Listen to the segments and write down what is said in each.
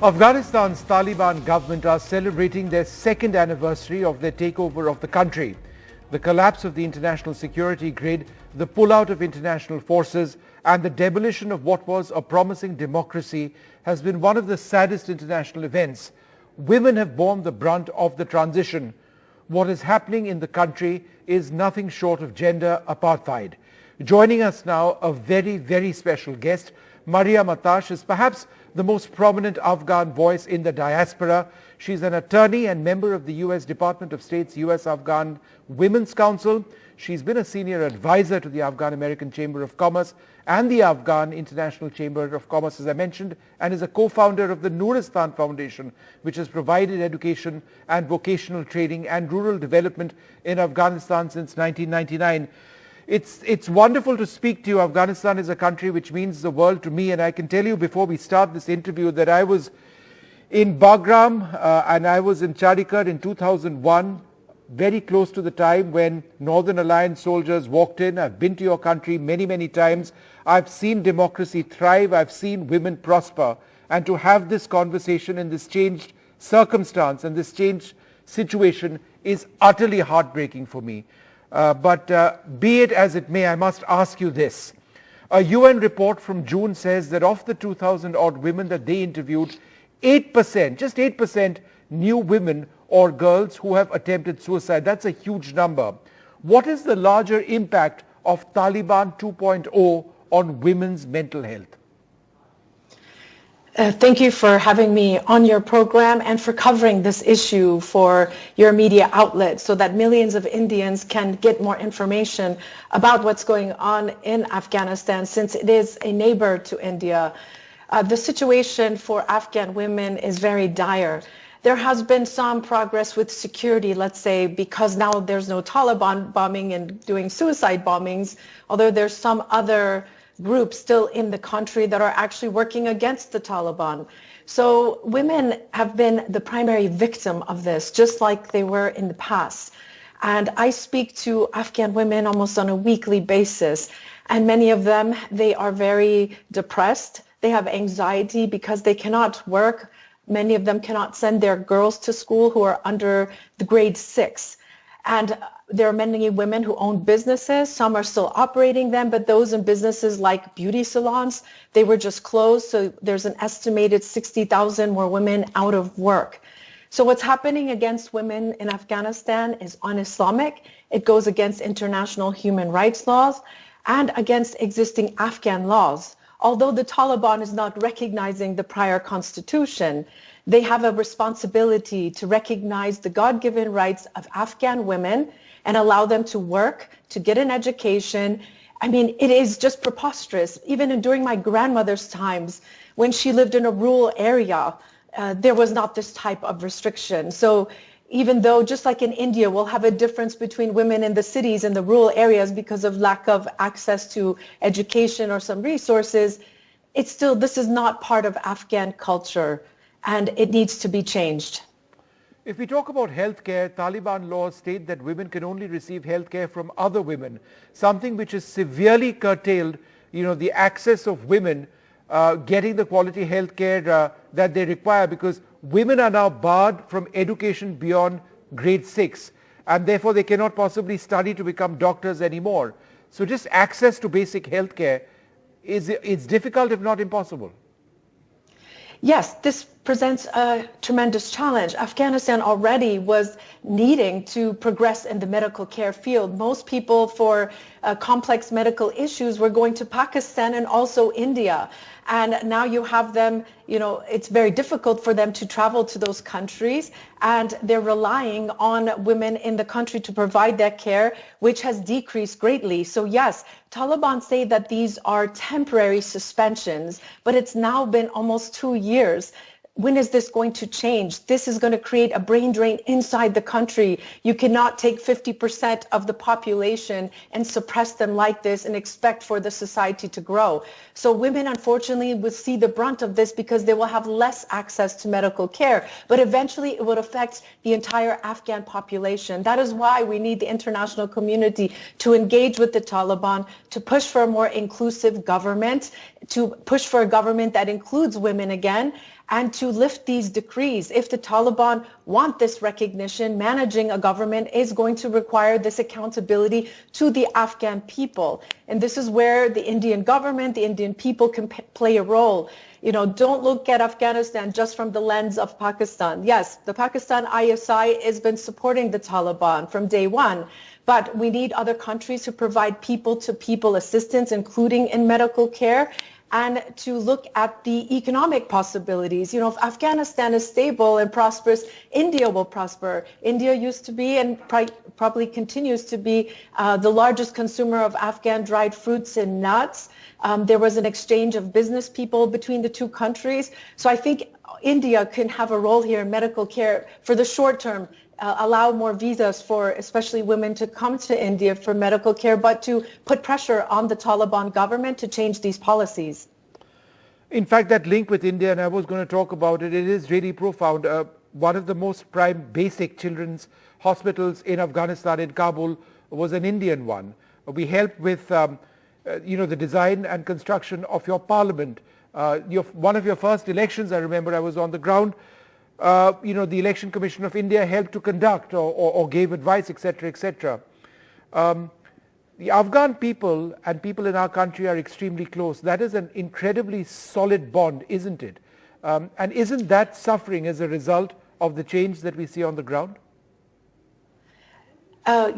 Afghanistan's Taliban government are celebrating their second anniversary of their takeover of the country. The collapse of the international security grid, the pullout of international forces, and the demolition of what was a promising democracy has been one of the saddest international events. Women have borne the brunt of the transition. What is happening in the country is nothing short of gender apartheid. Joining us now, a very, very special guest. Maria Matash is perhaps the most prominent Afghan voice in the diaspora. She's an attorney and member of the U.S. Department of State's US-Afghan Women's Council. She's been a senior advisor to the Afghan-American Chamber of Commerce and the Afghan International Chamber of Commerce, as I mentioned, and is a co-founder of the Nuristan Foundation, which has provided education and vocational training and rural development in Afghanistan since 1999. It's wonderful to speak to you. Afghanistan is a country which means the world to me, and I can tell you before we start this interview that I was in Bagram and I was in Charikar in 2001, very close to the time when Northern Alliance soldiers walked in. I've been to your country many, many times. I've seen democracy thrive. I've seen women prosper. And to have this conversation in this changed circumstance and this changed situation is utterly heartbreaking for me. But be it as it may, I must ask you this. A UN report from June says that of the 2,000 odd women that they interviewed, 8%, just 8% knew women or girls who have attempted suicide. That's a huge number. What is the larger impact of Taliban 2.0 on women's mental health? Thank you for having me on your program and for covering this issue for your media outlet so that millions of Indians can get more information about what's going on in Afghanistan, since it is a neighbor to India. The situation for Afghan women is very dire. There has been some progress with security, let's say, because now there's no Taliban bombing and doing suicide bombings, although there's some other groups still in the country that are actually working against the Taliban. So women have been the primary victim of this, just like they were in the past. And I speak to Afghan women almost on a weekly basis. And many of them, they are very depressed. They have anxiety because they cannot work. Many of them cannot send their girls to school who are under the grade 6. And there are many women who own businesses. Some are still operating them, but those in businesses like beauty salons, they were just closed. So there's an estimated 60,000 more women out of work. So what's happening against women in Afghanistan is un-Islamic. It goes against international human rights laws and against existing Afghan laws. Although the Taliban is not recognizing the prior constitution, they have a responsibility to recognize the God-given rights of Afghan women and allow them to work, to get an education. I mean, it is just preposterous. Even during my grandmother's times, when she lived in a rural area, there was not this type of restriction. So even though, just like in India, we'll have a difference between women in the cities and the rural areas because of lack of access to education or some resources, it's still, this is not part of Afghan culture, and it needs to be changed. If we talk about healthcare, Taliban laws state that women can only receive healthcare from other women, something which has severely curtailed, the access of women getting the quality healthcare that they require, because women are now barred from education beyond grade 6, and therefore they cannot possibly study to become doctors anymore. So just access to basic healthcare it's difficult, if not impossible. Yes, this presents a tremendous challenge. Afghanistan already was needing to progress in the medical care field. Most people for complex medical issues were going to Pakistan and also India. And now you have them, it's very difficult for them to travel to those countries, and they're relying on women in the country to provide that care, which has decreased greatly. So yes, Taliban say that these are temporary suspensions, but it's now been almost 2 years. When is this going to change? This is going to create a brain drain inside the country. You cannot take 50% of the population and suppress them like this and expect for the society to grow. So women, unfortunately, will see the brunt of this because they will have less access to medical care. But eventually, it would affect the entire Afghan population. That is why we need the international community to engage with the Taliban, to push for a more inclusive government, to push for a government that includes women again, and to lift these decrees. If the Taliban want this recognition, managing a government is going to require this accountability to the Afghan people. And this is where the Indian government, the Indian people can play a role. You know, don't look at Afghanistan just from the lens of Pakistan. Yes, the Pakistan ISI has been supporting the Taliban from day one, but we need other countries to provide people-to-people assistance, including in medical care, and to look at the economic possibilities. You know, if Afghanistan is stable and prosperous, India will prosper. India used to be and probably continues to be the largest consumer of Afghan dried fruits and nuts. There was an exchange of business people between the two countries. So I think India can have a role here in medical care for the short term, allow more visas for especially women to come to India for medical care, but to put pressure on the Taliban government to change these policies. In fact, that link with India, and I was going to talk about it, it is really profound. One of the most prime basic children's hospitals in Afghanistan, in Kabul, was an Indian one. We helped with the design and construction of your parliament. One of your first elections, I remember I was on the ground. The Election Commission of India helped to conduct or gave advice, etc., etc. The Afghan people and people in our country are extremely close. That is an incredibly solid bond, isn't it? And isn't that suffering as a result of the change that we see on the ground?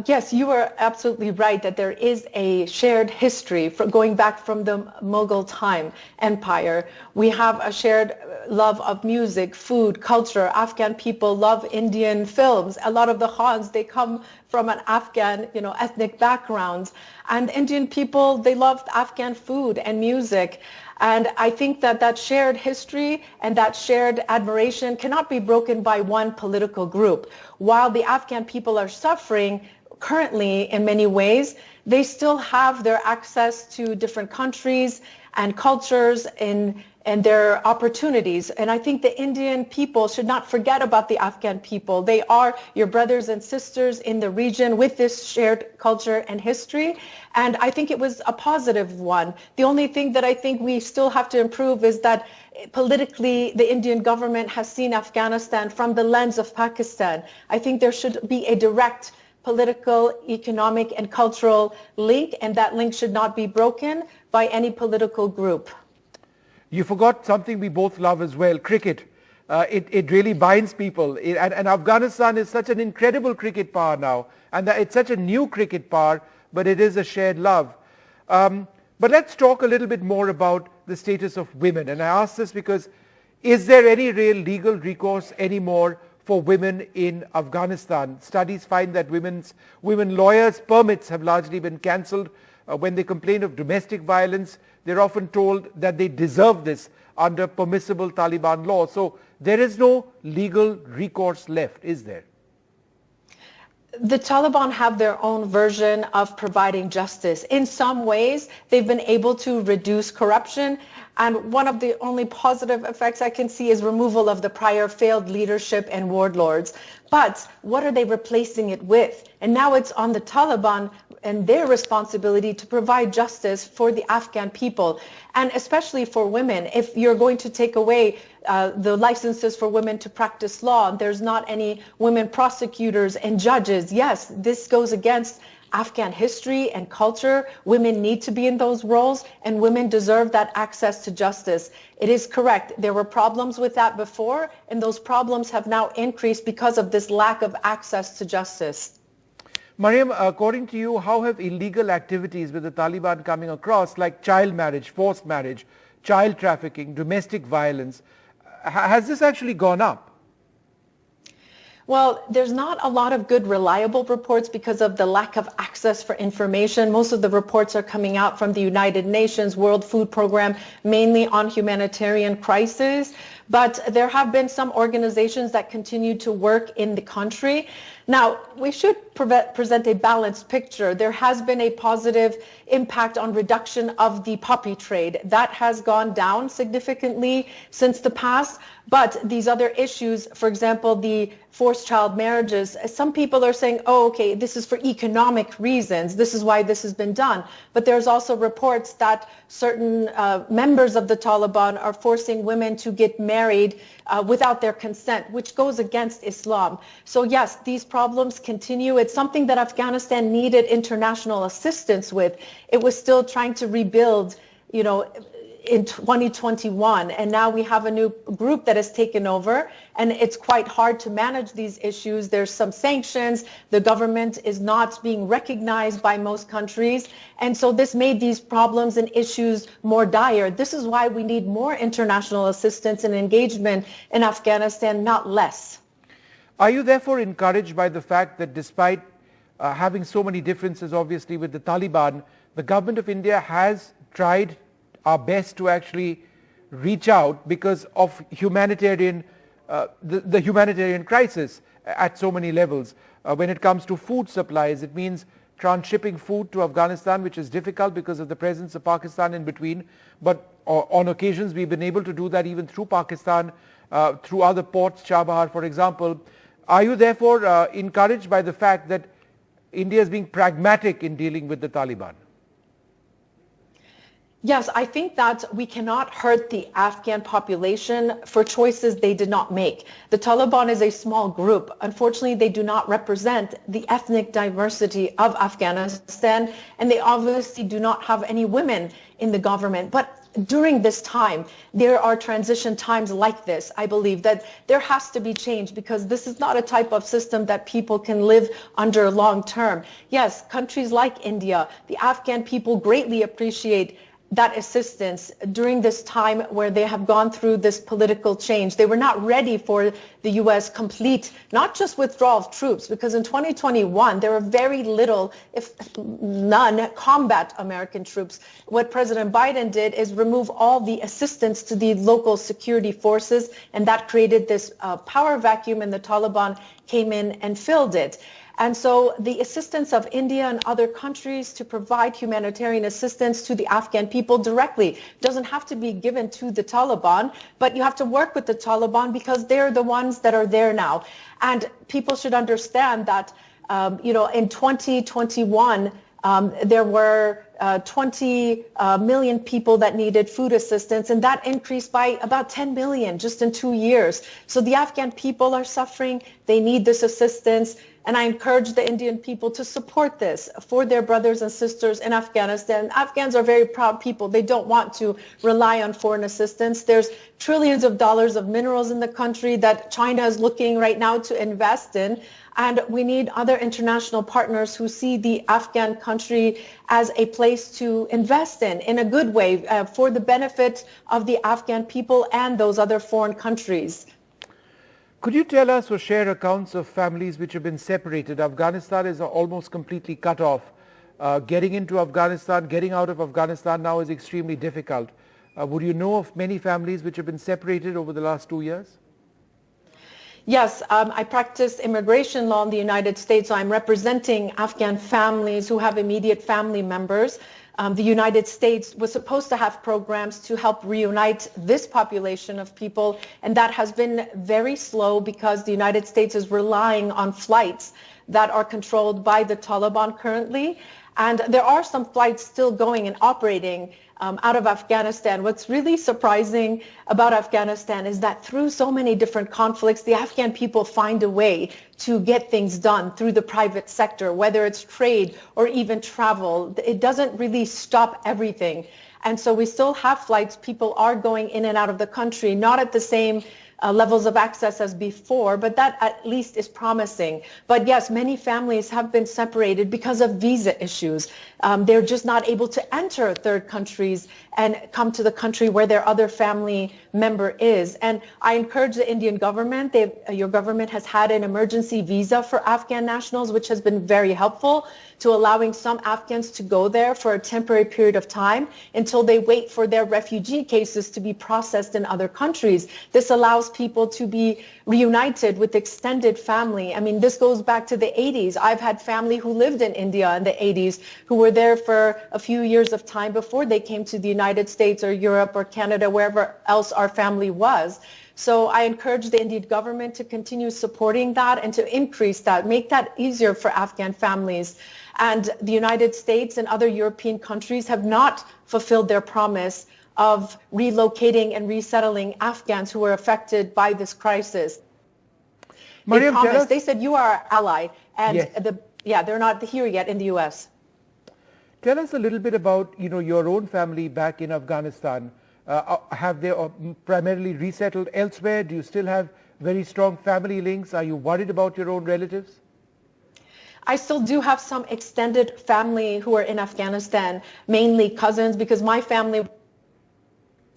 Yes, you are absolutely right that there is a shared history going back from the Mughal empire. We have a shared love of music, food, culture. Afghan people love Indian films. A lot of the Khans, they come from an Afghan, ethnic background. And Indian people, they love Afghan food and music. And I think that shared history and that shared admiration cannot be broken by one political group. While the Afghan people are suffering currently in many ways, they still have their access to different countries and cultures and their opportunities. And I think the Indian people should not forget about the Afghan people. They are your brothers and sisters in the region with this shared culture and history. And I think it was a positive one. The only thing that I think we still have to improve is that politically the Indian government has seen Afghanistan from the lens of Pakistan. I think there should be a direct political, economic, and cultural link, and that link should not be broken by any political group. You forgot something we both love as well, cricket. It really binds people. And Afghanistan is such an incredible cricket power now. And it's such a new cricket power, but it is a shared love. But let's talk a little bit more about the status of women. And I ask this because is there any real legal recourse anymore for women in Afghanistan? Studies find that women lawyers' permits have largely been cancelled. When they complain of domestic violence, they're often told that they deserve this under permissible Taliban law. So there is no legal recourse left, is there? The Taliban have their own version of providing justice. In some ways, they've been able to reduce corruption. And one of the only positive effects I can see is removal of the prior failed leadership and warlords. But what are they replacing it with? And now it's on the Taliban and their responsibility to provide justice for the Afghan people, and especially for women. If you're going to take away the licenses for women to practice law, there's not any women prosecutors and judges. Yes, this goes against Afghan history and culture. Women need to be in those roles, and women deserve that access to justice. It is correct. There were problems with that before, and those problems have now increased because of this lack of access to justice. Mariam, according to you, how have illegal activities with the Taliban coming across, like child marriage, forced marriage, child trafficking, domestic violence, has this actually gone up? Well, there's not a lot of good reliable reports because of the lack of access for information. Most of the reports are coming out from the United Nations World Food Program, mainly on humanitarian crisis. But there have been some organizations that continue to work in the country. Now, we should present a balanced picture. There has been a positive impact on reduction of the poppy trade. That has gone down significantly since the past. But these other issues, for example, the forced child marriages, some people are saying, oh, okay, this is for economic reasons. This is why this has been done. But there's also reports that certain members of the Taliban are forcing women to get married married without their consent, which goes against Islam. So yes, these problems continue. It's something that Afghanistan needed international assistance with. It was still trying to rebuild, in 2021, and now we have a new group that has taken over, and it's quite hard to manage these issues. There's some sanctions, the government is not being recognized by most countries, and so this made these problems and issues more dire. This is why we need more international assistance and engagement in Afghanistan, not less. Are you therefore encouraged by the fact that despite having so many differences obviously with the Taliban, the government of India has tried our best to actually reach out because of humanitarian, the humanitarian crisis at so many levels? When it comes to food supplies, it means transshipping food to Afghanistan, which is difficult because of the presence of Pakistan in between. But on occasions, we've been able to do that even through Pakistan, through other ports, Chabahar, for example. Are you therefore encouraged by the fact that India is being pragmatic in dealing with the Taliban? Yes, I think that we cannot hurt the Afghan population for choices they did not make. The Taliban is a small group. Unfortunately, they do not represent the ethnic diversity of Afghanistan, and they obviously do not have any women in the government. But during this time, there are transition times like this. I believe that there has to be change because this is not a type of system that people can live under long term. Yes, countries like India, the Afghan people greatly appreciate that assistance during this time where they have gone through this political change. They were not ready for the U.S. complete, not just withdrawal of troops, because in 2021, there were very little, if none, combat American troops. What President Biden did is remove all the assistance to the local security forces, and that created this power vacuum, and the Taliban came in and filled it. And so the assistance of India and other countries to provide humanitarian assistance to the Afghan people directly doesn't have to be given to the Taliban, but you have to work with the Taliban because they're the ones that are there now. And people should understand that, in 2021, there were 20 million people that needed food assistance, and that increased by about 10 million just in 2 years. So the Afghan people are suffering. They need this assistance. And I encourage the Indian people to support this for their brothers and sisters in Afghanistan. Afghans are very proud people. They don't want to rely on foreign assistance. There's trillions of dollars of minerals in the country that China is looking right now to invest in. And we need other international partners who see the Afghan country as a place to invest in a good way, for the benefit of the Afghan people and those other foreign countries. Could you tell us or share accounts of families which have been separated? Afghanistan is almost completely cut off. Getting into Afghanistan, getting out of Afghanistan now is extremely difficult. Would you know of many families which have been separated over the last 2 years? Yes, I practice immigration law in the United States, so I'm representing Afghan families who have immediate family members. The United States was supposed to have programs to help reunite this population of people, and that has been very slow because the United States is relying on flights that are controlled by the Taliban currently. And there are some flights still going and operating out of Afghanistan. What's really surprising about Afghanistan is that through so many different conflicts, the Afghan people find a way to get things done through the private sector, whether it's trade or even travel. It doesn't really stop everything. And so we still have flights. People are going in and out of the country, not at the same levels of access as before, but that at least is promising. But yes, many families have been separated because of visa issues. They're just not able to enter third countries and come to the country where their other family member is. And I encourage the Indian government, your government has had an emergency visa for Afghan nationals, which has been very helpful to allowing some Afghans to go there for a temporary period of time until they wait for their refugee cases to be processed in other countries. This allows people to be reunited with extended family. I mean, this goes back to the 80s. I've had family who lived in India in the 80s who were there for a few years of time before they came to the United States or Europe or Canada, wherever else our family was. So I encourage the Indian government to continue supporting that and to increase that, make that easier for Afghan families. And the United States and other European countries have not fulfilled their promise of relocating and resettling Afghans who were affected by this crisis. They promised, they said, you are our ally, and yes. They're not here yet in the US. Tell us a little bit about, your own family back in Afghanistan. Have they primarily resettled elsewhere? Do you still have very strong family links? Are you worried about your own relatives? I still do have some extended family who are in Afghanistan, mainly cousins, because my family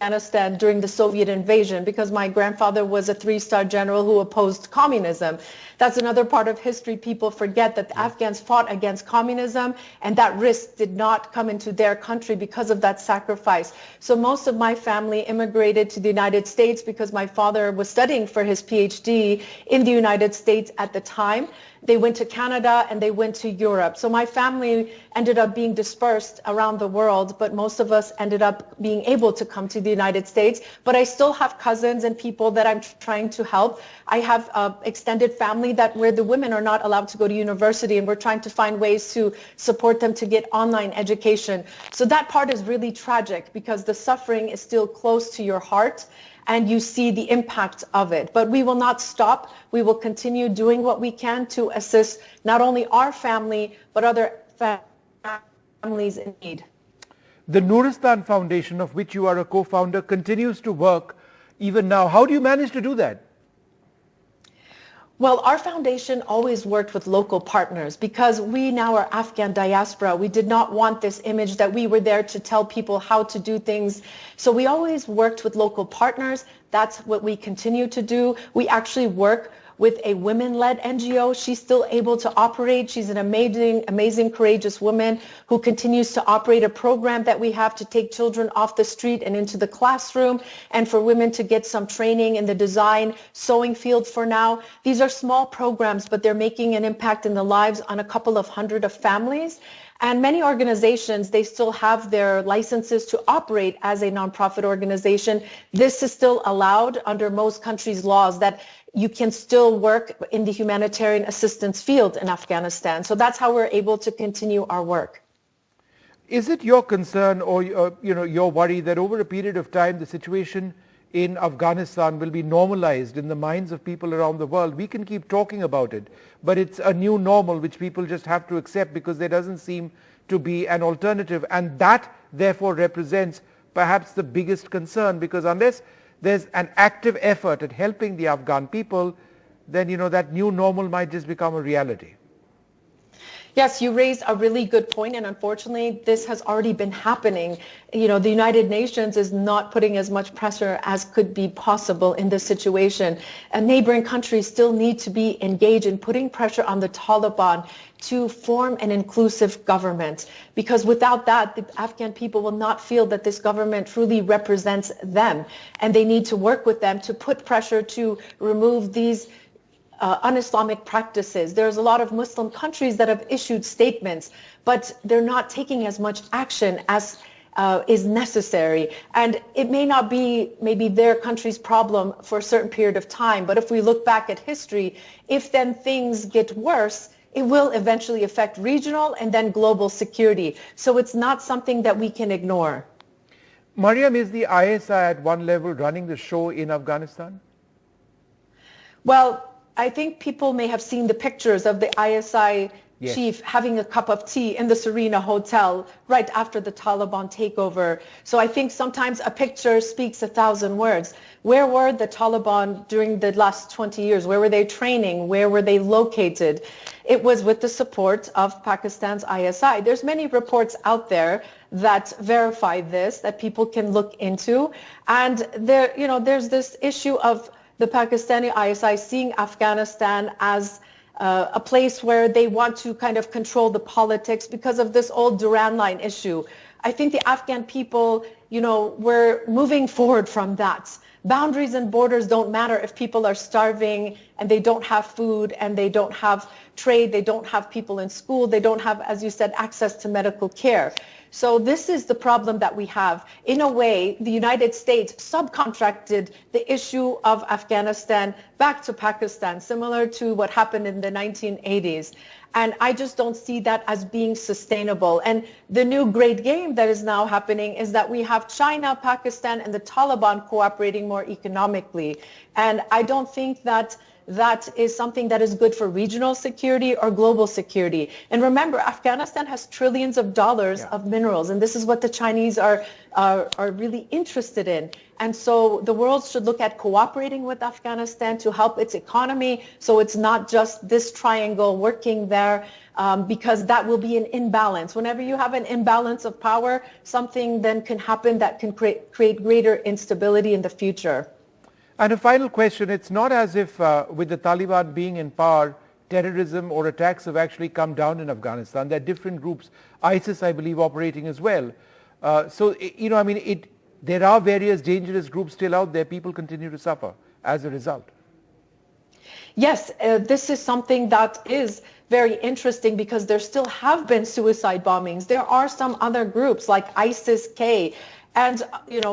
Afghanistan during the Soviet invasion, because my grandfather was a three-star general who opposed communism. That's another part of history people forget, that the Afghans fought against communism, and that risk did not come into their country because of that sacrifice. So most of my family immigrated to the United States because my father was studying for his PhD in the United States at the time. They went to Canada and they went to Europe. So my family ended up being dispersed around the world, but most of us ended up being able to come to the United States. But I still have cousins and people that I'm trying to help. I have extended family where the women are not allowed to go to university, and we're trying to find ways to support them to get online education. So that part is really tragic because the suffering is still close to your heart, and you see the impact of it. But we will not stop. We will continue doing what we can to assist not only our family, but other families in need. The Nuristan Foundation, of which you are a co-founder, continues to work even now. How do you manage to do that? Well, our foundation always worked with local partners because we now are Afghan diaspora. We did not want this image that we were there to tell people how to do things. So we always worked with local partners. That's what we continue to do. We actually work with a women-led NGO. She's still able to operate. She's an amazing, courageous woman who continues to operate a program that we have to take children off the street and into the classroom, and for women to get some training in the design sewing field for now. These are small programs, but they're making an impact in the lives on a couple of hundred of families. And many organizations, they still have their licenses to operate as a nonprofit organization. This is still allowed under most countries' laws, that you can still work in the humanitarian assistance field in Afghanistan. So that's how we're able to continue our work. Is it your concern or your worry that over a period of time the situation in Afghanistan will be normalized in the minds of people around the world? We can keep talking about it, but it's a new normal which people just have to accept because there doesn't seem to be an alternative, and that therefore represents perhaps the biggest concern, because unless there's an active effort at helping the Afghan people, then that new normal might just become a reality. Yes, you raised a really good point, and unfortunately this has already been happening. The United Nations is not putting as much pressure as could be possible in this situation. And neighboring countries still need to be engaged in putting pressure on the Taliban to form an inclusive government, because without that, the Afghan people will not feel that this government truly represents them, and they need to work with them to put pressure to remove these un-Islamic practices. There's a lot of Muslim countries that have issued statements, but they're not taking as much action as is necessary. And it may not be maybe their country's problem for a certain period of time, but if we look back at history, if then things get worse, it will eventually affect regional and then global security. So it's not something that we can ignore. Mariam, is the ISI at one level running the show in Afghanistan? Well, I think people may have seen the pictures of the ISI chief having a cup of tea in the Serena Hotel right after the Taliban takeover. So I think sometimes a picture speaks 1,000 words. Where were the Taliban during the last 20 years? Where were they training? Where were they located? It was with the support of Pakistan's ISI. There's many reports out there that verify this, that people can look into. And there's this issue of the Pakistani ISI seeing Afghanistan as a place where they want to kind of control the politics because of this old Duran line issue. I think the Afghan people, we're moving forward from that. Boundaries and borders don't matter if people are starving and they don't have food and they don't have trade, they don't have people in school, they don't have, as you said, access to medical care. So this is the problem that we have. In a way, the United States subcontracted the issue of Afghanistan back to Pakistan, similar to what happened in the 1980s. And I just don't see that as being sustainable. And the new great game that is now happening is that we have China, Pakistan, and the Taliban cooperating more economically. And I don't think that that is something that is good for regional security or global security. And remember, Afghanistan has trillions of dollars of minerals, and this is what the Chinese are really interested in. And so the world should look at cooperating with Afghanistan to help its economy, so it's not just this triangle working there, because that will be an imbalance. Whenever you have an imbalance of power, something then can happen that can create greater instability in the future. And a final question, it's not as if with the Taliban being in power, terrorism or attacks have actually come down in Afghanistan. There are different groups, ISIS I believe operating as well. There are various dangerous groups still out there. People continue to suffer as a result. Yes, this is something that is very interesting because there still have been suicide bombings. There are some other groups like ISIS-K. And,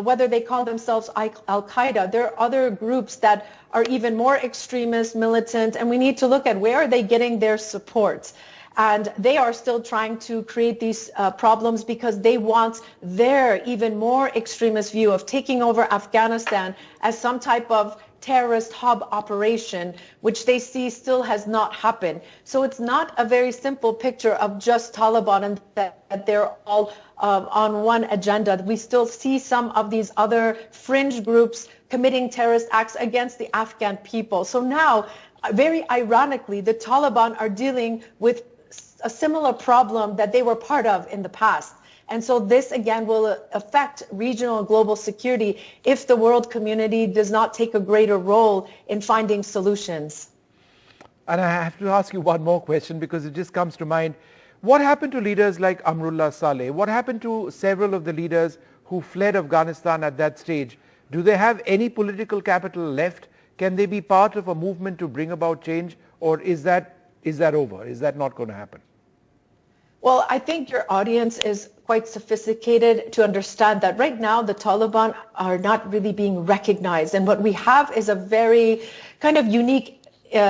whether they call themselves Al-Qaeda, there are other groups that are even more extremist, militant, and we need to look at where are they getting their support. And they are still trying to create these problems because they want their even more extremist view of taking over Afghanistan as some type of terrorist hub operation, which they see still has not happened. So it's not a very simple picture of just Taliban and that they're all on one agenda. We still see some of these other fringe groups committing terrorist acts against the Afghan people. So now, very ironically, the Taliban are dealing with a similar problem that they were part of in the past. And so this, again, will affect regional and global security if the world community does not take a greater role in finding solutions. And I have to ask you one more question because it just comes to mind. What happened to leaders like Amrullah Saleh? What happened to several of the leaders who fled Afghanistan at that stage? Do they have any political capital left? Can they be part of a movement to bring about change? Or is that over? Is that not going to happen? Well, I think your audience is quite sophisticated to understand that right now the Taliban are not really being recognized. And what we have is a very kind of unique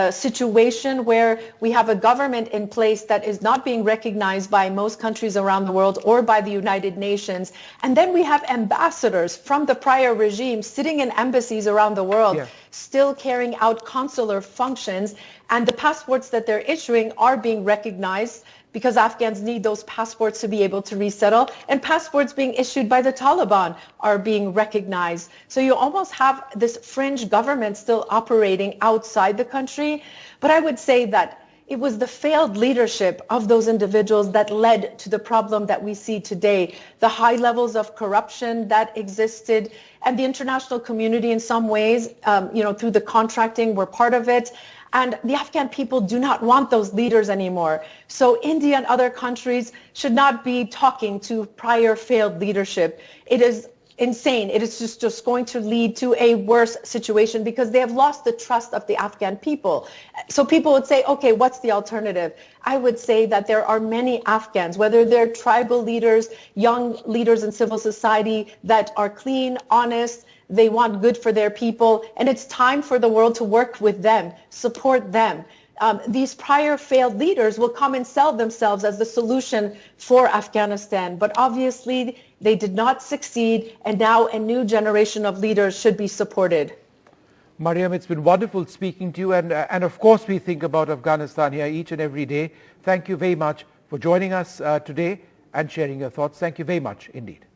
situation where we have a government in place that is not being recognized by most countries around the world or by the United Nations. And then we have ambassadors from the prior regime sitting in embassies around the world, still carrying out consular functions. And the passports that they're issuing are being recognized because Afghans need those passports to be able to resettle, and passports being issued by the Taliban are being recognized. So you almost have this fringe government still operating outside the country. But I would say that it was the failed leadership of those individuals that led to the problem that we see today. The high levels of corruption that existed, and the international community in some ways, through the contracting, were part of it. And the Afghan people do not want those leaders anymore. So India and other countries should not be talking to prior failed leadership. It is insane. It is just going to lead to a worse situation because they have lost the trust of the Afghan people. So people would say, okay, what's the alternative? I would say that there are many Afghans, whether they're tribal leaders, young leaders in civil society that are clean, honest, they want good for their people, and it's time for the world to work with them, support them. These prior failed leaders will come and sell themselves as the solution for Afghanistan, but obviously they did not succeed, and now a new generation of leaders should be supported. Mariam, it's been wonderful speaking to you, and of course we think about Afghanistan here each and every day. Thank you very much for joining us today and sharing your thoughts. Thank you very much indeed.